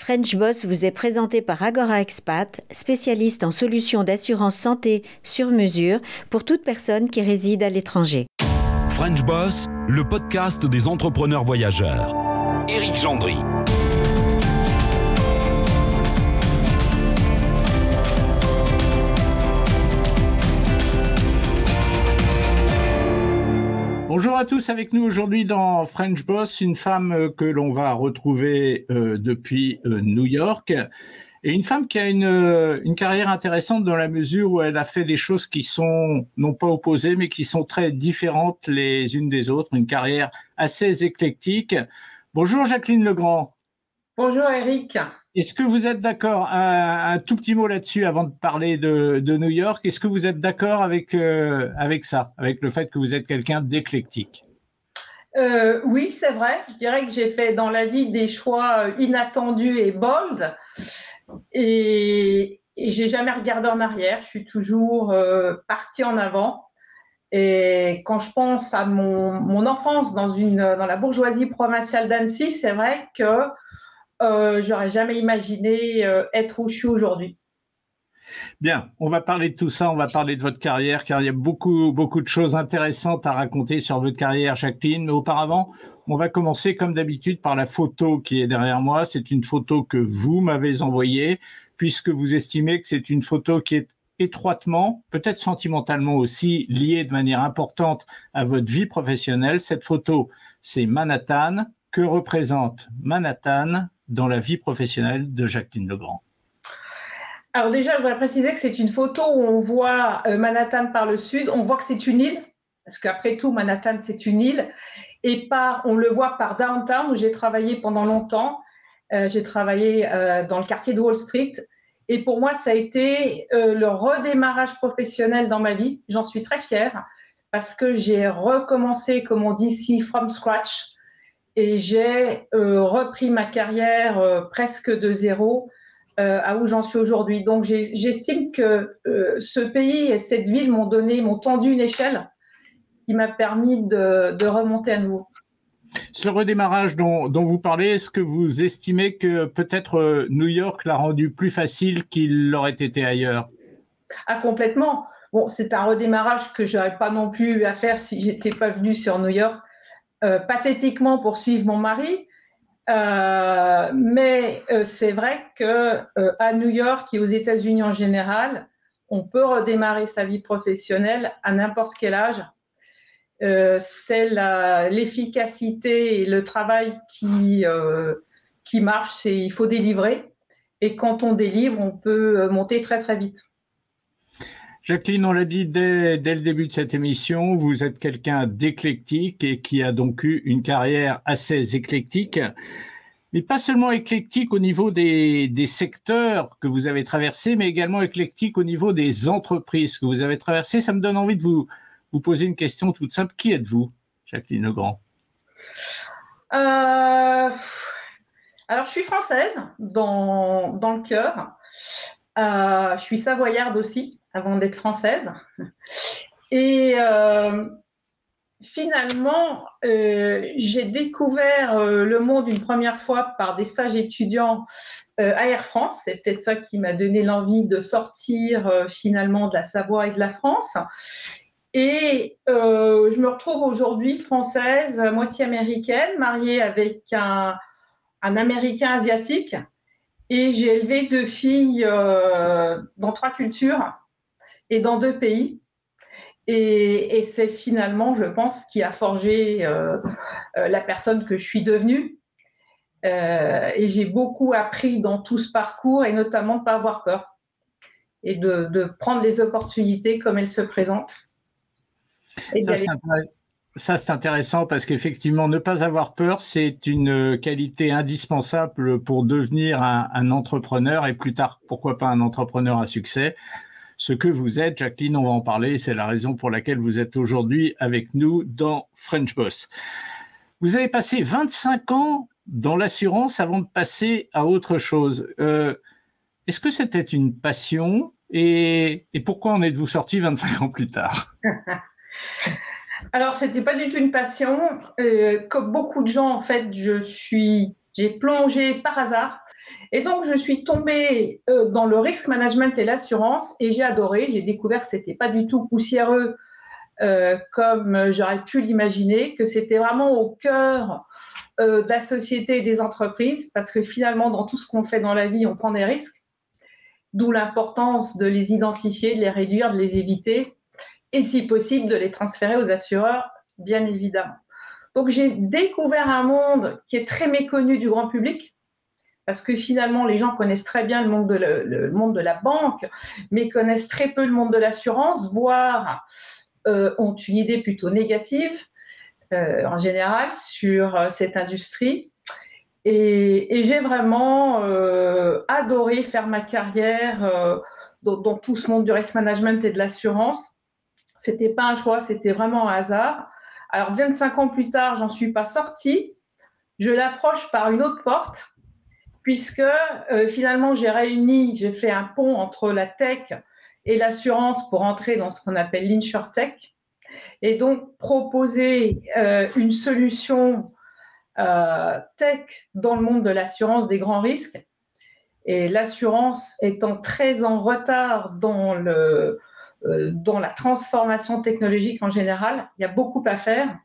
French Boss vous est présenté par Agora Expat, spécialiste en solutions d'assurance santé sur mesure pour toute personne qui réside à l'étranger. French Boss, le podcast des entrepreneurs voyageurs. Éric Gendry. Bonjour à tous, avec nous aujourd'hui dans French Boss, une femme que l'on va retrouver depuis New York, et une femme qui a une carrière intéressante dans la mesure où elle a fait des choses qui sont non pas opposées, mais qui sont très différentes les unes des autres, une carrière assez éclectique. Bonjour Jacqueline Legrand. Bonjour Éric. Est-ce que vous êtes d'accord, un tout petit mot là-dessus avant de parler de New York, est-ce que vous êtes d'accord avec ça, avec le fait que vous êtes quelqu'un d'éclectique? Oui, c'est vrai. Je dirais que j'ai fait dans la vie des choix inattendus et bold, et j'ai jamais regardé en arrière. Je suis toujours partie en avant. Et quand je pense à mon enfance dans la bourgeoisie provinciale d'Annecy, c'est vrai que j'aurais jamais imaginé être où je suis aujourd'hui. Bien, on va parler de tout ça, on va parler de votre carrière, car il y a beaucoup de choses intéressantes à raconter sur votre carrière, Jacqueline. Mais auparavant, on va commencer comme d'habitude par la photo qui est derrière moi. C'est une photo que vous m'avez envoyée, puisque vous estimez que c'est une photo qui est étroitement, peut-être sentimentalement aussi, liée de manière importante à votre vie professionnelle. Cette photo, c'est Manhattan. Que représente Manhattan dans la vie professionnelle de Jacqueline Legrand? Alors déjà, je voudrais préciser que c'est une photo où on voit Manhattan par le sud. On voit que c'est une île, parce qu'après tout, Manhattan, c'est une île. Et on le voit par Downtown, où j'ai travaillé pendant longtemps. J'ai travaillé dans le quartier de Wall Street. Et pour moi, ça a été le redémarrage professionnel dans ma vie. J'en suis très fière, parce que j'ai recommencé, comme on dit ici, from scratch. Et j'ai repris ma carrière presque de zéro à où j'en suis aujourd'hui. Donc, j'estime que ce pays et cette ville m'ont tendu une échelle qui m'a permis de remonter à nouveau. Ce redémarrage dont vous parlez, est-ce que vous estimez que peut-être New York l'a rendu plus facile qu'il l'aurait été ailleurs? Ah, complètement. Bon, c'est un redémarrage que je n'aurais pas non plus eu à faire si je n'étais pas venue sur New York. Pathétiquement pour suivre mon mari, mais c'est vrai que à New York et aux États-Unis en général, on peut redémarrer sa vie professionnelle à n'importe quel âge. C'est l'efficacité et le travail qui marche. Il faut délivrer, et quand on délivre, on peut monter très très vite. Jacqueline, on l'a dit dès le début de cette émission, vous êtes quelqu'un d'éclectique et qui a donc eu une carrière assez éclectique, mais pas seulement éclectique au niveau des secteurs que vous avez traversés, mais également éclectique au niveau des entreprises que vous avez traversées. Ça me donne envie de vous poser une question toute simple. Qui êtes-vous, Jacqueline Legrand? Alors, je suis française dans le cœur. Je suis savoyarde aussi, avant d'être française. Et finalement, j'ai découvert le monde une première fois par des stages étudiants à Air France. C'est peut-être ça qui m'a donné l'envie de sortir finalement de la Savoie et de la France. Et je me retrouve aujourd'hui française, moitié américaine, mariée avec un Américain asiatique. Et j'ai élevé 2 filles dans 3 cultures et dans 2 pays. Et c'est finalement, je pense, qui a forgé la personne que je suis devenue. Et j'ai beaucoup appris dans tout ce parcours, et notamment de ne pas avoir peur et de prendre les opportunités comme elles se présentent. Ça, c'est intéressant parce qu'effectivement, ne pas avoir peur, c'est une qualité indispensable pour devenir un entrepreneur, et plus tard, pourquoi pas un entrepreneur à succès. Ce que vous êtes, Jacqueline, on va en parler, c'est la raison pour laquelle vous êtes aujourd'hui avec nous dans French Boss. Vous avez passé 25 ans dans l'assurance avant de passer à autre chose. Est-ce que c'était une passion et pourquoi en êtes-vous sorti 25 ans plus tard? Alors, c'était pas du tout une passion. Comme beaucoup de gens, en fait, j'ai plongé par hasard Et donc, je suis tombée dans le risk management et l'assurance et j'ai adoré. J'ai découvert que ce n'était pas du tout poussiéreux comme j'aurais pu l'imaginer, que c'était vraiment au cœur de la société et des entreprises, parce que finalement, dans tout ce qu'on fait dans la vie, on prend des risques, d'où l'importance de les identifier, de les réduire, de les éviter, et si possible, de les transférer aux assureurs, bien évidemment. Donc, j'ai découvert un monde qui est très méconnu du grand public, parce que finalement, les gens connaissent très bien le monde de la banque, mais connaissent très peu le monde de l'assurance, voire ont une idée plutôt négative, en général, sur cette industrie. Et j'ai vraiment adoré faire ma carrière dans tout ce monde du risk management et de l'assurance. C'était pas un choix, c'était vraiment un hasard. Alors, 25 ans plus tard, j'en suis pas sortie. Je l'approche par une autre porte, puisque finalement, j'ai fait un pont entre la tech et l'assurance pour entrer dans ce qu'on appelle l'insurtech, et donc proposer une solution tech dans le monde de l'assurance des grands risques. Et l'assurance étant très en retard dans la transformation technologique en général, il y a beaucoup à faire.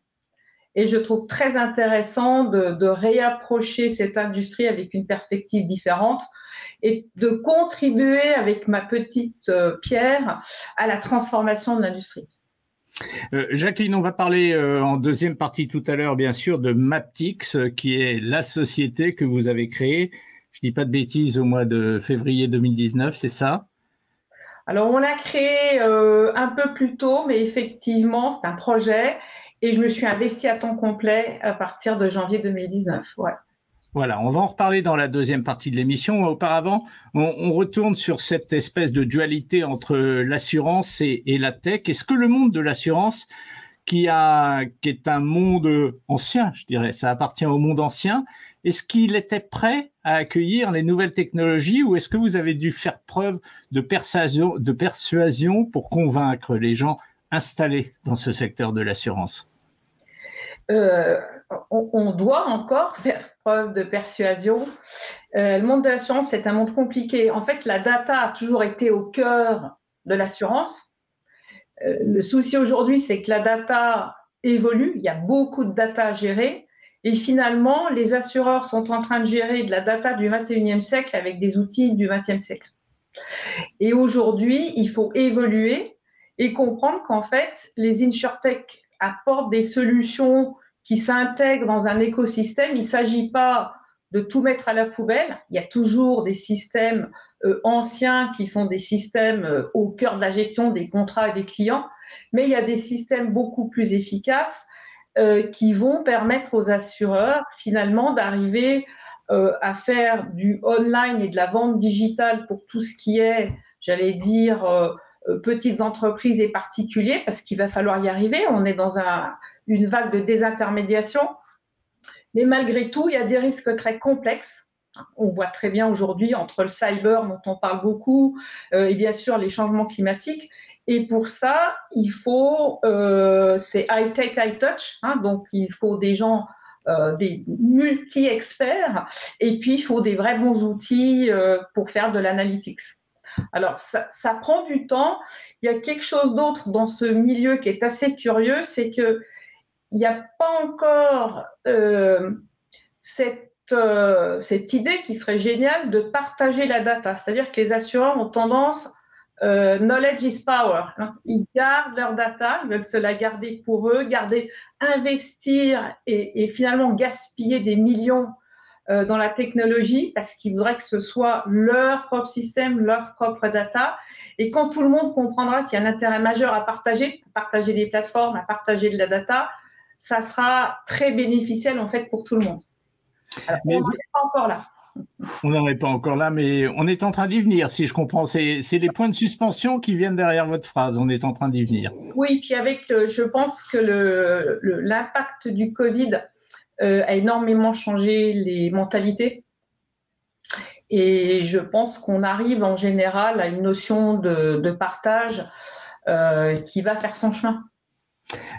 Et je trouve très intéressant de réapprocher cette industrie avec une perspective différente et de contribuer avec ma petite pierre à la transformation de l'industrie. Jacqueline, on va parler en deuxième partie tout à l'heure, bien sûr, de Maptycs, qui est la société que vous avez créée, je ne dis pas de bêtises, au mois de février 2019, c'est ça? Alors, on l'a créé un peu plus tôt, mais effectivement, c'est un projet et je me suis investie à temps complet à partir de janvier 2019. Ouais. Voilà, on va en reparler dans la deuxième partie de l'émission. Auparavant, on retourne sur cette espèce de dualité entre l'assurance et la tech. Est-ce que le monde de l'assurance, qui est un monde ancien, je dirais, ça appartient au monde ancien, est-ce qu'il était prêt à accueillir les nouvelles technologies ou est-ce que vous avez dû faire preuve de persuasion pour convaincre les gens installés dans ce secteur de l'assurance? On doit encore faire preuve de persuasion. Le monde de l'assurance, c'est un monde compliqué. En fait, la data a toujours été au cœur de l'assurance. Le souci aujourd'hui, c'est que la data évolue. Il y a beaucoup de data à gérer. Et finalement, les assureurs sont en train de gérer de la data du 21e siècle avec des outils du 20e siècle. Et aujourd'hui, il faut évoluer et comprendre qu'en fait, les insurtech apportent des solutions qui s'intègrent dans un écosystème. Il ne s'agit pas de tout mettre à la poubelle. Il y a toujours des systèmes anciens qui sont des systèmes au cœur de la gestion des contrats et des clients, mais il y a des systèmes beaucoup plus efficaces qui vont permettre aux assureurs finalement d'arriver à faire du online et de la vente digitale pour tout ce qui est, j'allais dire, petites entreprises et particuliers, parce qu'il va falloir y arriver. On est dans une vague de désintermédiation. Mais malgré tout, il y a des risques très complexes. On voit très bien aujourd'hui entre le cyber, dont on parle beaucoup, et bien sûr les changements climatiques. Et pour ça, il faut, c'est high-tech, high-touch, donc il faut des gens, des multi-experts, et puis il faut des vrais bons outils pour faire de l'analytics. Alors, ça prend du temps. Il y a quelque chose d'autre dans ce milieu qui est assez curieux, c'est qu'il n'y a pas encore cette idée qui serait géniale de partager la data. C'est-à-dire que les assureurs ont tendance, knowledge is power. Ils gardent leur data, ils veulent se la garder pour eux, investir et finalement gaspiller des millions dans la technologie parce qu'ils voudraient que ce soit leur propre système, leur propre data. Et quand tout le monde comprendra qu'il y a un intérêt majeur à partager des plateformes, à partager de la data, ça sera très bénéficiel en fait pour tout le monde. Alors, on n'en est pas encore là. On n'en est pas encore là, mais on est en train d'y venir, si je comprends. C'est les points de suspension qui viennent derrière votre phrase. On est en train d'y venir. Oui, puis je pense que l'impact du Covid a énormément changé les mentalités. Et je pense qu'on arrive en général à une notion de partage qui va faire son chemin.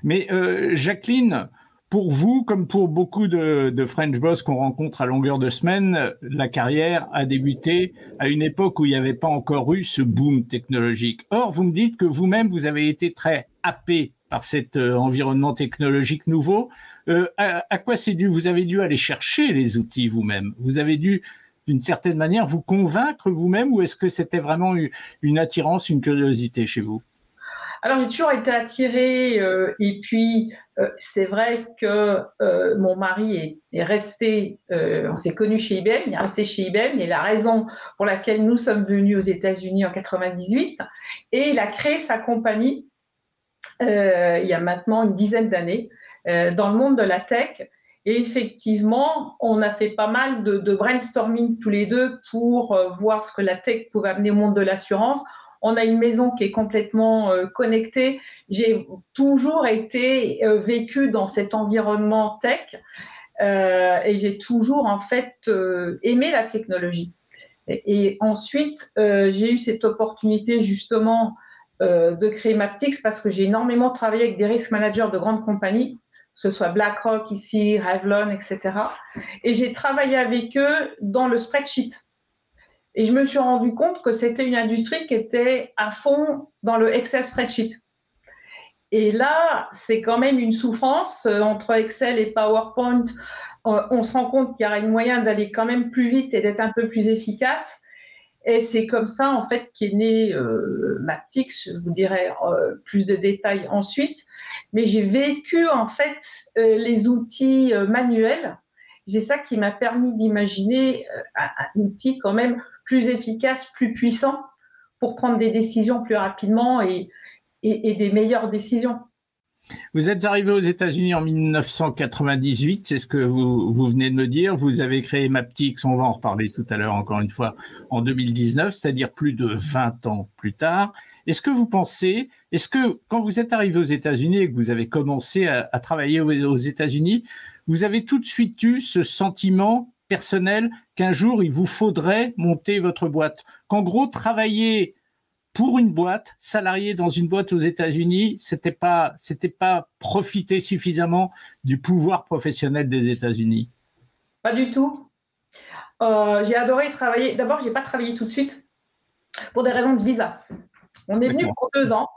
Mais Jacqueline, Pour vous, comme pour beaucoup de French Boss qu'on rencontre à longueur de semaine, la carrière a débuté à une époque où il n'y avait pas encore eu ce boom technologique. Or, vous me dites que vous-même, vous avez été très happé par cet environnement technologique nouveau. À quoi c'est dû? Vous avez dû aller chercher les outils vous-même. Vous avez dû, d'une certaine manière, vous convaincre vous-même, ou est-ce que c'était vraiment une attirance, une curiosité chez vous? Alors, j'ai toujours été attirée et puis c'est vrai que mon mari est resté, on s'est connus chez IBM, il est resté chez IBM et la raison pour laquelle nous sommes venus aux États-Unis en 98 et il a créé sa compagnie il y a maintenant une dizaine d'années dans le monde de la tech. Et effectivement, on a fait pas mal de brainstorming tous les deux pour voir ce que la tech pouvait amener au monde de l'assurance. On a une maison qui est complètement connectée. J'ai toujours été vécue dans cet environnement tech et j'ai toujours en fait aimé la technologie. Et ensuite, j'ai eu cette opportunité justement de créer Maptycs parce que j'ai énormément travaillé avec des risk managers de grandes compagnies, que ce soit BlackRock ici, Revlon, etc. Et j'ai travaillé avec eux dans le spreadsheet. Et je me suis rendu compte que c'était une industrie qui était à fond dans le Excel spreadsheet. Et là, c'est quand même une souffrance entre Excel et PowerPoint. On se rend compte qu'il y a une moyen d'aller quand même plus vite et d'être un peu plus efficace. Et c'est comme ça, en fait, qu'est né Maptycs. Je vous dirai plus de détails ensuite. Mais j'ai vécu, en fait, les outils manuels. C'est ça qui m'a permis d'imaginer un outil quand même plus efficace, plus puissant pour prendre des décisions plus rapidement et des meilleures décisions. Vous êtes arrivé aux États-Unis en 1998, c'est ce que vous venez de me dire. Vous avez créé Maptycs, on va en reparler tout à l'heure encore une fois, en 2019, c'est-à-dire plus de 20 ans plus tard. Est-ce que quand vous êtes arrivé aux États-Unis et que vous avez commencé à travailler aux États-Unis, vous avez tout de suite eu ce sentiment personnel qu'un jour, il vous faudrait monter votre boîte? Qu'en gros, travailler pour une boîte, salarié dans une boîte aux États-Unis, c'était pas profiter suffisamment du pouvoir professionnel des États-Unis? Pas du tout. J'ai adoré travailler. D'abord, j'ai pas travaillé tout de suite pour des raisons de visa. On est venu pour 2 ans.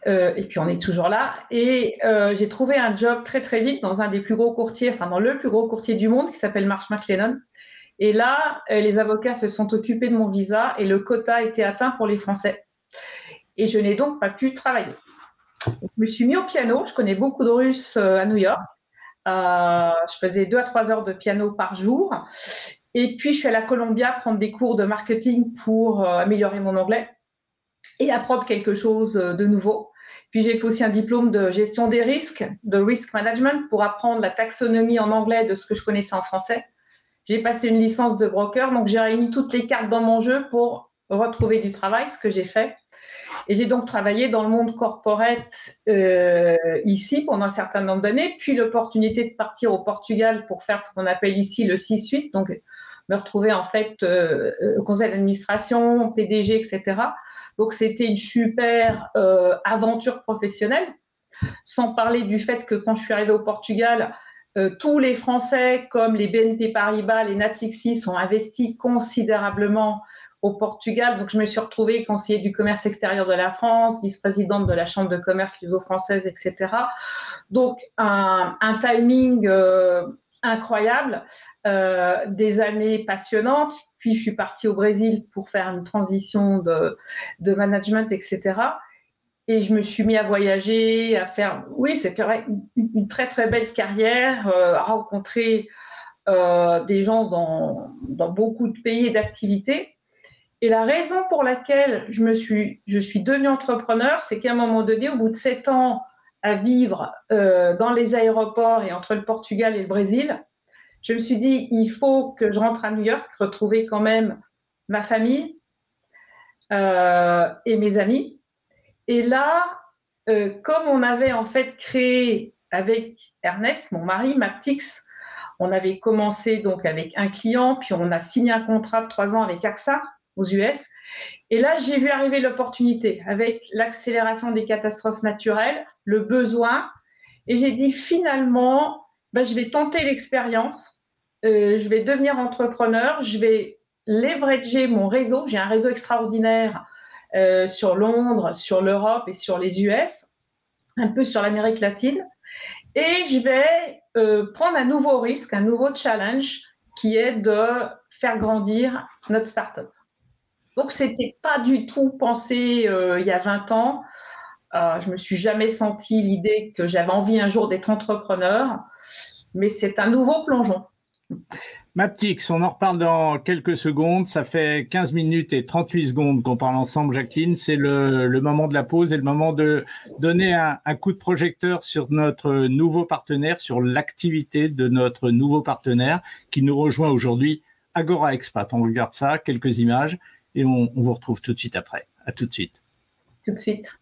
Et puis on est toujours là. Et j'ai trouvé un job très très vite dans un des plus gros courtiers, enfin dans le plus gros courtier du monde qui s'appelle Marsh McLennan. Et là, les avocats se sont occupés de mon visa et le quota a été atteint pour les Français. Et je n'ai donc pas pu travailler. Je me suis mis au piano. Je connais beaucoup de Russes à New York. Je faisais 2 à 3 heures de piano par jour. Et puis je suis allée à Columbia prendre des cours de marketing pour améliorer mon anglais et apprendre quelque chose de nouveau. Puis j'ai fait aussi un diplôme de gestion des risques, de risk management, pour apprendre la taxonomie en anglais de ce que je connaissais en français. J'ai passé une licence de broker, donc j'ai réuni toutes les cartes dans mon jeu pour retrouver du travail, ce que j'ai fait. Et j'ai donc travaillé dans le monde corporate ici pendant un certain nombre d'années, puis l'opportunité de partir au Portugal pour faire ce qu'on appelle ici le C-suite, donc me retrouver en fait au conseil d'administration, PDG, etc. Donc, c'était une super aventure professionnelle, sans parler du fait que quand je suis arrivée au Portugal, tous les Français, comme les BNP Paribas, les Natixis, ont investi considérablement au Portugal. Donc, je me suis retrouvée conseillère du commerce extérieur de la France, vice-présidente de la Chambre de commerce luso-française, etc. Donc, un timing incroyable, des années passionnantes. Puis, je suis partie au Brésil pour faire une transition de management, etc. Et je me suis mis à voyager, à faire… Oui, c'était une très, très belle carrière, à rencontrer des gens dans beaucoup de pays et d'activités. Et la raison pour laquelle je suis devenue entrepreneur, c'est qu'à un moment donné, au bout de 7 ans à vivre dans les aéroports et entre le Portugal et le Brésil, je me suis dit, il faut que je rentre à New York, retrouver quand même ma famille et mes amis. Et là, comme on avait en fait créé avec Ernest, mon mari, Maptycs, on avait commencé donc avec un client, puis on a signé un contrat de 3 ans avec AXA aux US. Et là, j'ai vu arriver l'opportunité avec l'accélération des catastrophes naturelles, le besoin. Et j'ai dit finalement, je vais tenter l'expérience, je vais devenir entrepreneur, je vais leverager mon réseau. J'ai un réseau extraordinaire sur Londres, sur l'Europe et sur les US, un peu sur l'Amérique latine. Et je vais prendre un nouveau risque, un nouveau challenge qui est de faire grandir notre start-up. Donc, ce n'était pas du tout pensé il y a 20 ans. Je ne me suis jamais senti l'idée que j'avais envie un jour d'être entrepreneur, mais c'est un nouveau plongeon. Maptycs, on en reparle dans quelques secondes. Ça fait 15 minutes et 38 secondes qu'on parle ensemble, Jacqueline. C'est le moment de la pause et le moment de donner un coup de projecteur sur notre nouveau partenaire, sur l'activité de notre nouveau partenaire qui nous rejoint aujourd'hui, Agora Expat. On regarde ça, quelques images et on vous retrouve tout de suite après. À tout de suite. Tout de suite.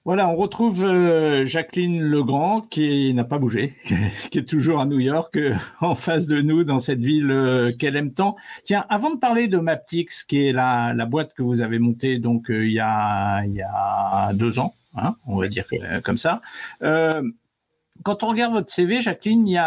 Voilà, on retrouve Jacqueline Legrand qui n'a pas bougé, qui est toujours à New York, en face de nous dans cette ville qu'elle aime tant. Tiens, avant de parler de Maptycs, qui est la boîte que vous avez montée donc il y a 2 ans, hein, on va dire comme ça. Quand on regarde votre CV, Jacqueline,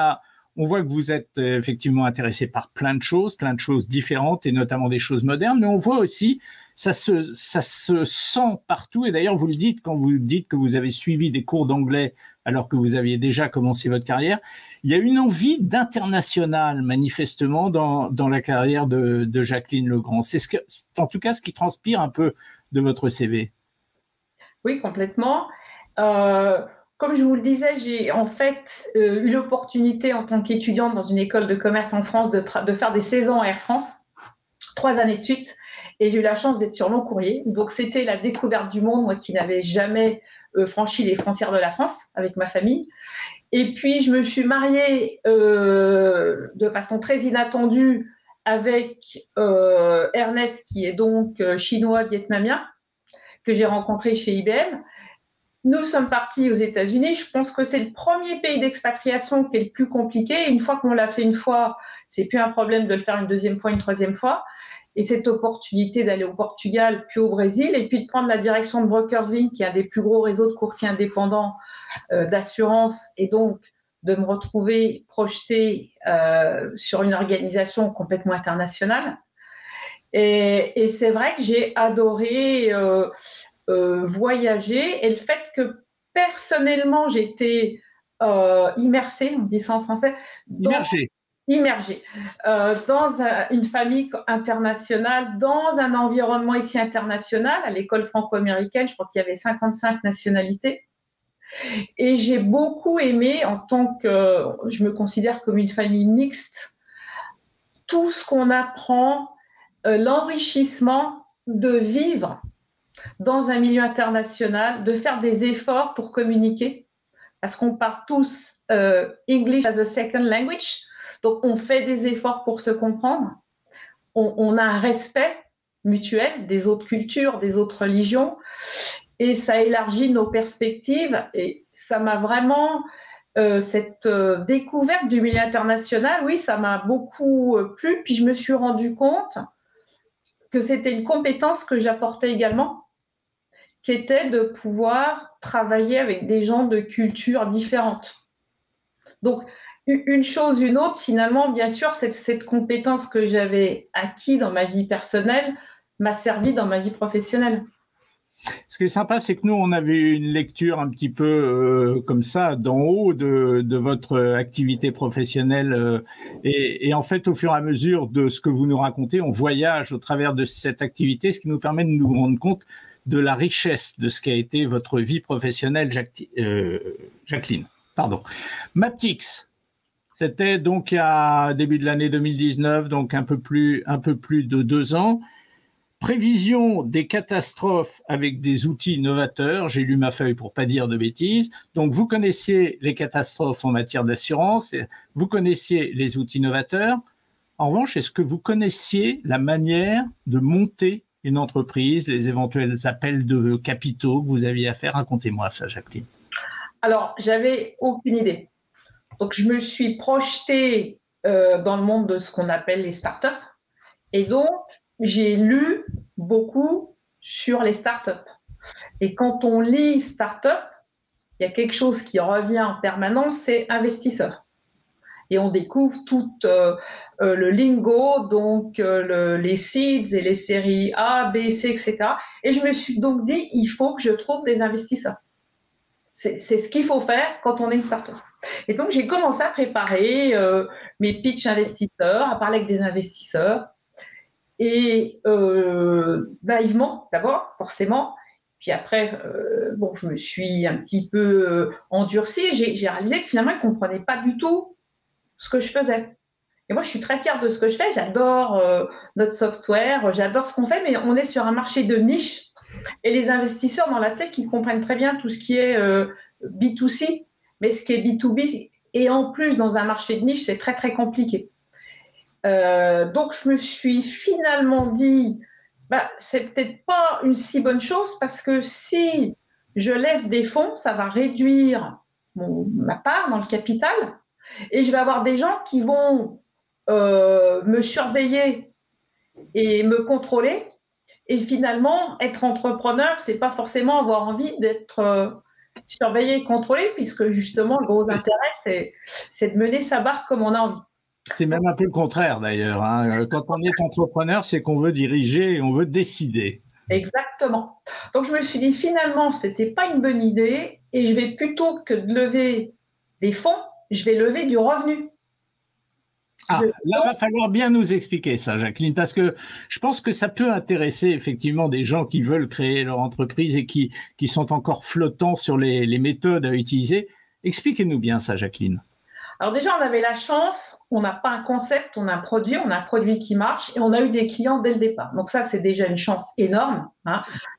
on voit que vous êtes effectivement intéressée par plein de choses différentes et notamment des choses modernes, mais on voit aussi ça se sent partout. Et d'ailleurs, vous le dites quand vous dites que vous avez suivi des cours d'anglais alors que vous aviez déjà commencé votre carrière. Il y a une envie d'international, manifestement, dans la carrière de Jacqueline Legrand. C'est en tout cas ce qui transpire un peu de votre CV. Oui, complètement. Comme je vous le disais, j'ai en fait eu l'opportunité en tant qu'étudiante dans une école de commerce en France de faire des saisons à Air France, 3 années de suite. Et j'ai eu la chance d'être sur long courrier. Donc, c'était la découverte du monde, moi qui n'avais jamais franchi les frontières de la France avec ma famille. Et puis, je me suis mariée de façon très inattendue avec Ernest, qui est donc chinois-vietnamien, que j'ai rencontré chez IBM. Nous sommes partis aux États-Unis. Je pense que c'est le premier pays d'expatriation qui est le plus compliqué. Une fois qu'on l'a fait une fois, c'est plus un problème de le faire une deuxième fois, une troisième fois. Et cette opportunité d'aller au Portugal, puis au Brésil, et puis de prendre la direction de BrokersLink, qui est un des plus gros réseaux de courtiers indépendants d'assurance, et donc de me retrouver projetée sur une organisation complètement internationale. Et c'est vrai que j'ai adoré voyager, et le fait que personnellement j'étais immersée, on dit ça en français, immergée dans une famille internationale, dans un environnement ici international, à l'école franco-américaine, je crois qu'il y avait 55 nationalités. Et j'ai beaucoup aimé, en tant que, je me considère comme une famille mixte, tout ce qu'on apprend, l'enrichissement de vivre dans un milieu international, de faire des efforts pour communiquer, parce qu'on parle tous English as a second language. Donc, on fait des efforts pour se comprendre. On a un respect mutuel des autres cultures, des autres religions. Et ça élargit nos perspectives. Et ça m'a vraiment... cette découverte du milieu international, oui, ça m'a beaucoup plu. Puis, je me suis rendu compte que c'était une compétence que j'apportais également, qui était de pouvoir travailler avec des gens de cultures différentes. Donc, une chose, une autre, finalement, bien sûr, cette compétence que j'avais acquise dans ma vie personnelle m'a servi dans ma vie professionnelle. Ce qui est sympa, c'est que nous, on avait une lecture un petit peu comme ça, d'en haut de votre activité professionnelle. Et en fait, au fur et à mesure de ce que vous nous racontez, on voyage au travers de cette activité, ce qui nous permet de nous rendre compte de la richesse de ce qu'a été votre vie professionnelle, Jacqueline. Pardon. Maptycs. C'était donc à début de l'année 2019, donc un peu plus de 2 ans. Prévision des catastrophes avec des outils novateurs. J'ai lu ma feuille pour pas dire de bêtises. Donc, vous connaissiez les catastrophes en matière d'assurance, vous connaissiez les outils novateurs. En revanche, est-ce que vous connaissiez la manière de monter une entreprise, les éventuels appels de capitaux que vous aviez à faire? Racontez-moi ça, Jacqueline. Alors, j'avais aucune idée. Donc, je me suis projetée dans le monde de ce qu'on appelle les startups. Et donc, j'ai lu beaucoup sur les startups. Et quand on lit startup, il y a quelque chose qui revient en permanence, c'est investisseur. Et on découvre tout le lingo, donc les seeds et les séries A, B, C, etc. Et je me suis donc dit, il faut que je trouve des investisseurs. C'est ce qu'il faut faire quand on est une startup. Et donc, j'ai commencé à préparer mes pitchs investisseurs, à parler avec des investisseurs. Et naïvement, d'abord, forcément. Puis après, je me suis un petit peu endurcie. J'ai réalisé que finalement, ils ne comprenaient pas du tout ce que je faisais. Et moi, je suis très fière de ce que je fais. J'adore notre software, j'adore ce qu'on fait, mais on est sur un marché de niche. Et les investisseurs dans la tech, ils comprennent très bien tout ce qui est B2C, mais ce qui est B2B, et en plus, dans un marché de niche, c'est très, très compliqué. Donc, je me suis finalement dit, c'est peut-être pas une si bonne chose parce que si je lève des fonds, ça va réduire ma part dans le capital et je vais avoir des gens qui vont me surveiller et me contrôler. Et finalement, être entrepreneur, c'est pas forcément avoir envie d'être surveillé et contrôlé, puisque justement, le gros intérêt, c'est de mener sa barque comme on a envie. C'est même un peu le contraire d'ailleurs. Quand on est entrepreneur, c'est qu'on veut diriger et on veut décider. Exactement. Donc je me suis dit finalement, c'était pas une bonne idée et je vais plutôt que de lever des fonds, je vais lever du revenu. Là, il va falloir bien nous expliquer ça, Jacqueline, parce que je pense que ça peut intéresser effectivement des gens qui veulent créer leur entreprise et qui sont encore flottants sur les méthodes à utiliser. Expliquez-nous bien ça, Jacqueline. Alors déjà, on avait la chance, on n'a pas un concept, on a un produit qui marche et on a eu des clients dès le départ. Donc ça, c'est déjà une chance énorme.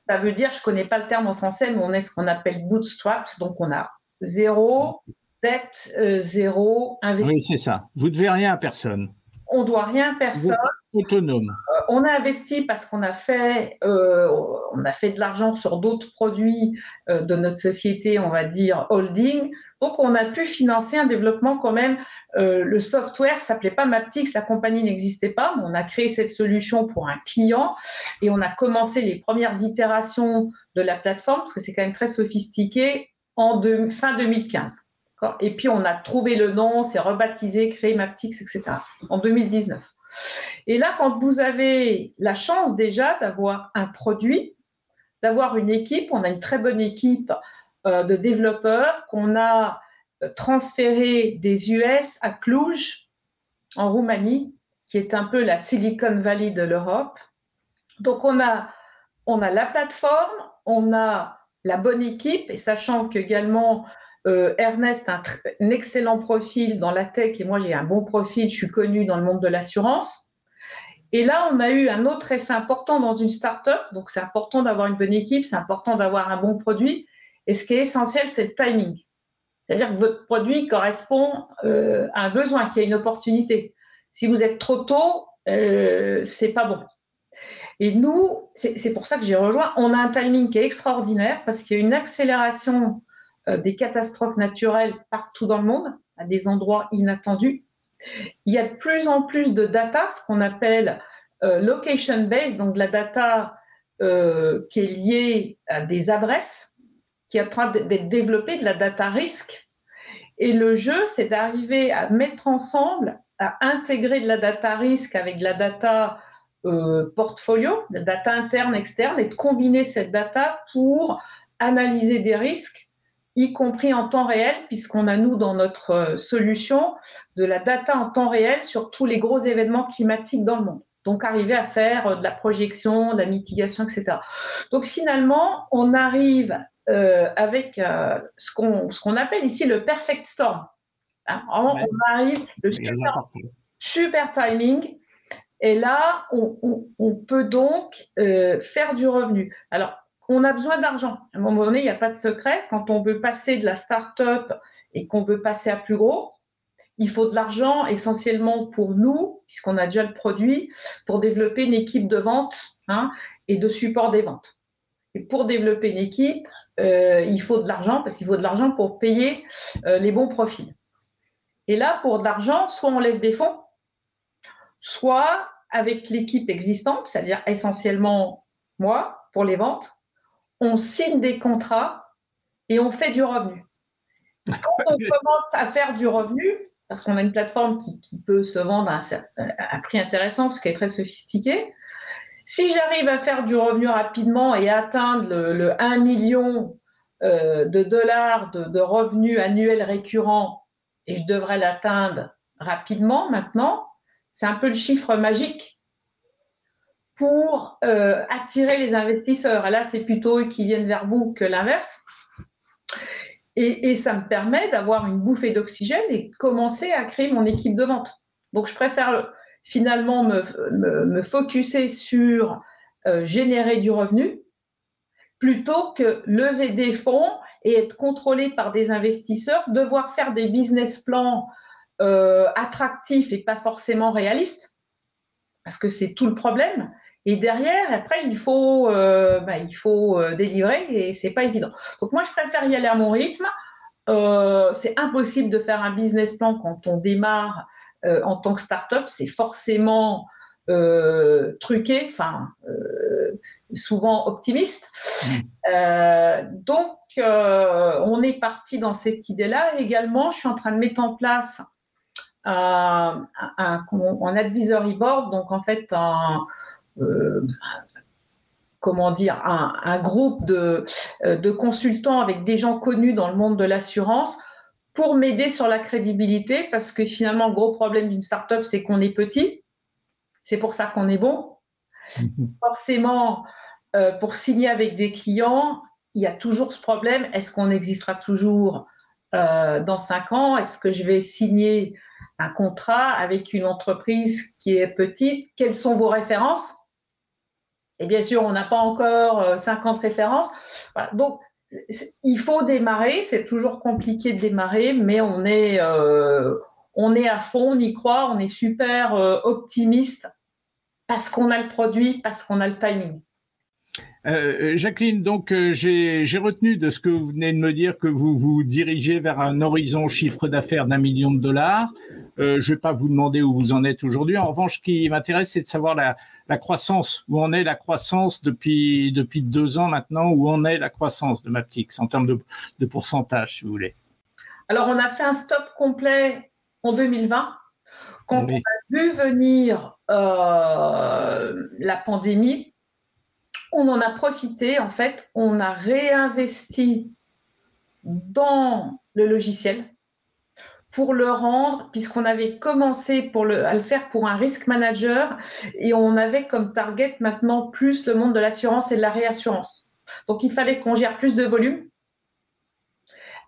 Ça veut dire, je ne connais pas le terme en français, mais on est ce qu'on appelle bootstrap. Donc on a zéro dette, zéro investissement. Oui, c'est ça. Vous ne devez rien à personne. On ne doit rien à personne. Autonome. On a investi parce qu'on a fait de l'argent sur d'autres produits de notre société, on va dire holding. Donc, on a pu financer un développement quand même. Le software s'appelait pas Maptycs, la compagnie n'existait pas, mais on a créé cette solution pour un client et on a commencé les premières itérations de la plateforme parce que c'est quand même très sophistiqué fin 2015. Et puis, on a trouvé le nom, c'est rebaptisé, créé Maptycs, etc. en 2019. Et là, quand vous avez la chance déjà d'avoir un produit, d'avoir une équipe, on a une très bonne équipe de développeurs qu'on a transféré des US à Cluj, en Roumanie, qui est un peu la Silicon Valley de l'Europe. Donc, on a la plateforme, on a la bonne équipe, et sachant qu'également, Ernest a un excellent profil dans la tech et moi j'ai un bon profil, je suis connue dans le monde de l'assurance. Et là, on a eu un autre effet important dans une start-up. Donc, c'est important d'avoir une bonne équipe, c'est important d'avoir un bon produit. Et ce qui est essentiel, c'est le timing. C'est-à-dire que votre produit correspond à un besoin, qu'il y a une opportunité. Si vous êtes trop tôt, c'est pas bon. Et nous, c'est pour ça que j'ai rejoint. On a un timing qui est extraordinaire parce qu'il y a une accélération des catastrophes naturelles partout dans le monde, à des endroits inattendus. Il y a de plus en plus de data, ce qu'on appelle location-based, donc de la data qui est liée à des adresses, qui est en train d'être développée, de la data risque. Et le jeu, c'est d'arriver à mettre ensemble, à intégrer de la data risque avec de la data portfolio, de la data interne, externe, et de combiner cette data pour analyser des risques, y compris en temps réel, puisqu'on a, nous, dans notre solution, de la data en temps réel sur tous les gros événements climatiques dans le monde. Donc, arriver à faire de la projection, de la mitigation, etc. Donc, finalement, on arrive avec ce qu'on appelle ici le perfect storm. On arrive, le super timing, et là, on peut donc faire du revenu. Alors, on a besoin d'argent. À un moment donné, il n'y a pas de secret. Quand on veut passer de la start-up et qu'on veut passer à plus gros, il faut de l'argent essentiellement pour nous, puisqu'on a déjà le produit, pour développer une équipe de vente et de support des ventes. Et pour développer une équipe, il faut de l'argent, parce qu'il faut de l'argent pour payer les bons profils. Et là, pour de l'argent, soit on lève des fonds, soit avec l'équipe existante, c'est-à-dire essentiellement moi, pour les ventes, on signe des contrats et on fait du revenu. Quand on commence à faire du revenu, parce qu'on a une plateforme qui peut se vendre à un prix intéressant, parce qu'elle est très sophistiquée, si j'arrive à faire du revenu rapidement et atteindre le 1 million de dollars de revenus annuels récurrents, et je devrais l'atteindre rapidement maintenant, c'est un peu le chiffre magique pour attirer les investisseurs. Et là, c'est plutôt eux qui viennent vers vous que l'inverse. Et ça me permet d'avoir une bouffée d'oxygène et commencer à créer mon équipe de vente. Donc, je préfère finalement me focuser sur générer du revenu plutôt que lever des fonds et être contrôlé par des investisseurs, devoir faire des business plans attractifs et pas forcément réalistes, parce que c'est tout le problème. Et derrière, après, il faut délivrer et c'est pas évident. Donc moi, je préfère y aller à mon rythme. C'est impossible de faire un business plan quand on démarre en tant que start-up. C'est forcément truqué, souvent optimiste. Donc, on est parti dans cette idée-là. Également, je suis en train de mettre en place un advisory board, donc en fait un groupe de consultants avec des gens connus dans le monde de l'assurance pour m'aider sur la crédibilité, parce que finalement, le gros problème d'une start-up, c'est qu'on est petit. C'est pour ça qu'on est bon. Forcément, pour signer avec des clients, il y a toujours ce problème. Est-ce qu'on existera toujours dans 5 ans? Est-ce que je vais signer un contrat avec une entreprise qui est petite? Quelles sont vos références? Et bien sûr, on n'a pas encore 50 références. Voilà. Donc, il faut démarrer. C'est toujours compliqué de démarrer, mais on est à fond, on y croit, on est super optimiste parce qu'on a le produit, parce qu'on a le timing. Jacqueline, donc j'ai retenu de ce que vous venez de me dire que vous vous dirigez vers un horizon chiffre d'affaires d'1 million de dollars. Je ne vais pas vous demander où vous en êtes aujourd'hui. En revanche, ce qui m'intéresse, c'est de savoir la croissance. Où en est la croissance depuis 2 ans maintenant? Où en est la croissance de Maptyx en termes de pourcentage, si vous voulez? Alors, on a fait un stop complet en 2020. Quand on a vu venir la pandémie, on en a profité, en fait, on a réinvesti dans le logiciel pour le rendre, puisqu'on avait commencé à le faire pour un risk manager et on avait comme target maintenant plus le monde de l'assurance et de la réassurance. Donc, il fallait qu'on gère plus de volume,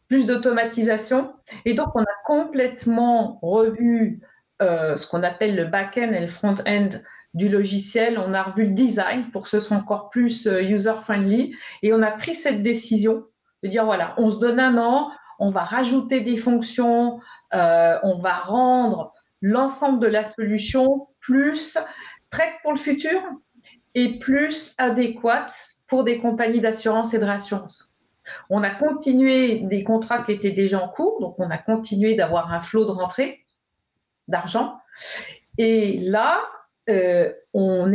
plus d'automatisation, et donc on a complètement revu ce qu'on appelle le back-end et le front-end du logiciel. On a revu le design pour que ce soit encore plus user-friendly et on a pris cette décision de dire voilà, on se donne 1 an, on va rajouter des fonctions, on va rendre l'ensemble de la solution plus prête pour le futur et plus adéquate pour des compagnies d'assurance et de réassurance. On a continué des contrats qui étaient déjà en cours, donc on a continué d'avoir un flot de rentrée d'argent. Et là, on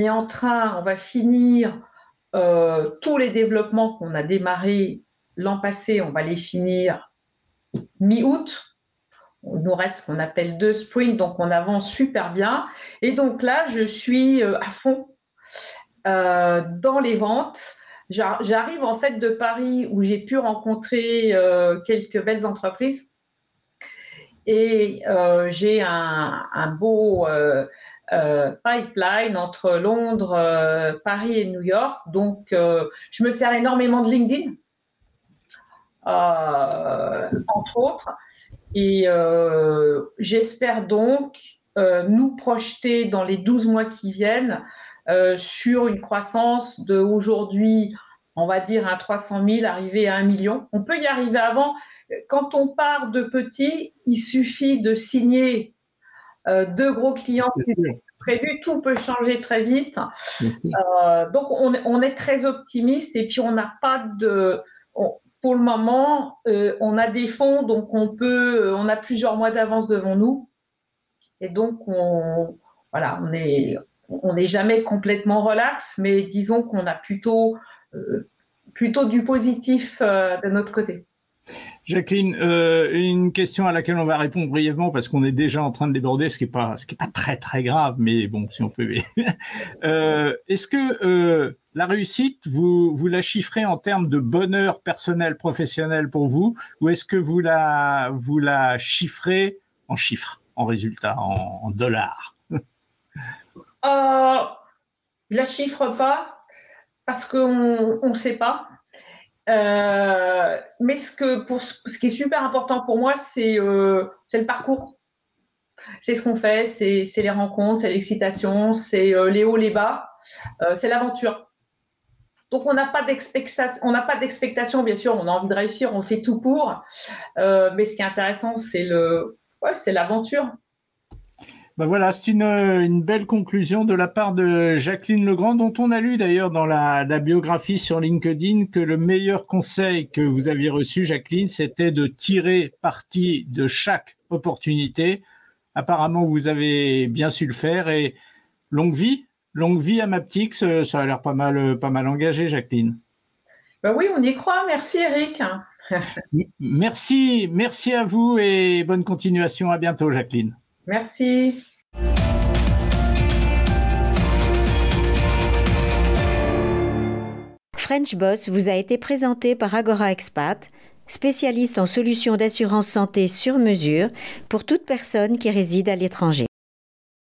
va finir tous les développements qu'on a démarrés l'an passé, on va les finir mi-août. Il nous reste ce qu'on appelle 2 sprints, donc on avance super bien. Et donc là, je suis à fond dans les ventes. J'arrive en fait de Paris où j'ai pu rencontrer quelques belles entreprises et j'ai un beau pipeline entre Londres, Paris et New York. Donc, je me sers énormément de LinkedIn, entre autres. Et j'espère donc nous projeter dans les 12 mois qui viennent sur une croissance de aujourd'hui on va dire à 300 000, arriver à 1 million. On peut y arriver avant. Quand on part de petit, il suffit de signer 2 gros clients prévus, tout peut changer très vite. Donc, on est très optimiste et puis on n'a pas de... pour le moment, on a des fonds, donc on a plusieurs mois d'avance devant nous. Et donc, on n'est jamais complètement relax, mais disons qu'on a plutôt du positif de notre côté. Jacqueline, une question à laquelle on va répondre brièvement parce qu'on est déjà en train de déborder, ce qui est pas très très grave, mais bon, si on peut. Est-ce que la réussite, vous la chiffrez en termes de bonheur personnel, professionnel pour vous, ou est-ce que vous la chiffrez en chiffres, en résultats, en dollars? Je la chiffre pas parce qu'on ne sait pas. Mais ce qui est super important pour moi, c'est le parcours. C'est ce qu'on fait, c'est les rencontres, c'est l'excitation, c'est les hauts, les bas, c'est l'aventure. Donc on n'a pas d'expectation, bien sûr, on a envie de réussir, on fait tout pour. Mais ce qui est intéressant, c'est l'aventure. Ben voilà, c'est une belle conclusion de la part de Jacqueline Legrand, dont on a lu d'ailleurs dans la biographie sur LinkedIn que le meilleur conseil que vous aviez reçu, Jacqueline, c'était de tirer parti de chaque opportunité. Apparemment, vous avez bien su le faire et longue vie à Maptycs, ça a l'air pas mal engagé, Jacqueline. Ben oui, on y croit. Merci, Eric. Merci à vous et bonne continuation. À bientôt, Jacqueline. Merci. French Boss vous a été présenté par Agora Expat, spécialiste en solutions d'assurance santé sur mesure pour toute personne qui réside à l'étranger.